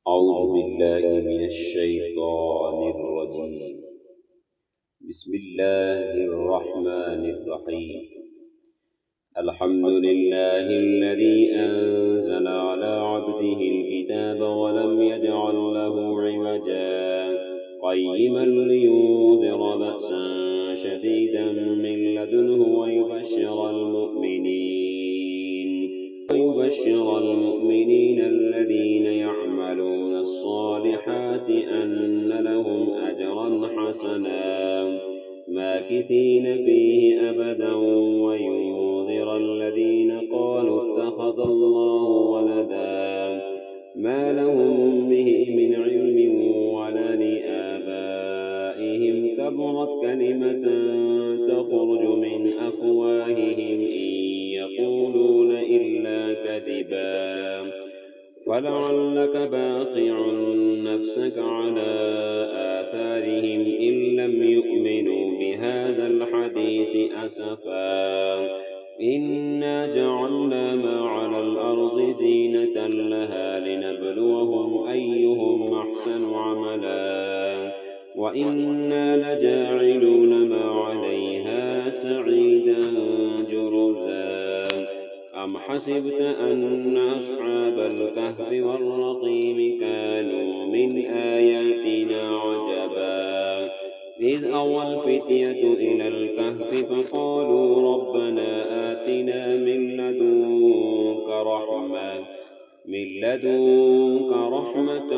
أعوذ بالله من الشيطان الرجيم. بسم الله الرحمن الرحيم. الحمد لله الذي أنزل على عبده الكتاب ولم يجعل له عوجا قيما لينذر بأسا شديدا من لدنه ويبشر المؤمنين الذين يعملون الصالحات أن لهم أجرا حسنا ماكثين فيه أبدا وينذر الذين قالوا اتخذ الله ولدا ما لهم به من علم ولا لآبائهم كبرت كلمة تخرج من أفواههم إن يقولون إلا كذبا فلعلك باخع نفسك على آثارهم إن لم يؤمنوا بهذا الحديث أسفا إنا جعلنا ما على الأرض زينة لها لنبلوهم أيهم أحسن عملا وإنا لجاعلون ما عليها سعيدا جرزا أم حسبت أن أصحاب الكهف والرقيم كانوا من آياتنا عجبا إذ أوى الفتية إلى الكهف فقالوا ربنا آتنا من لدنك رحمة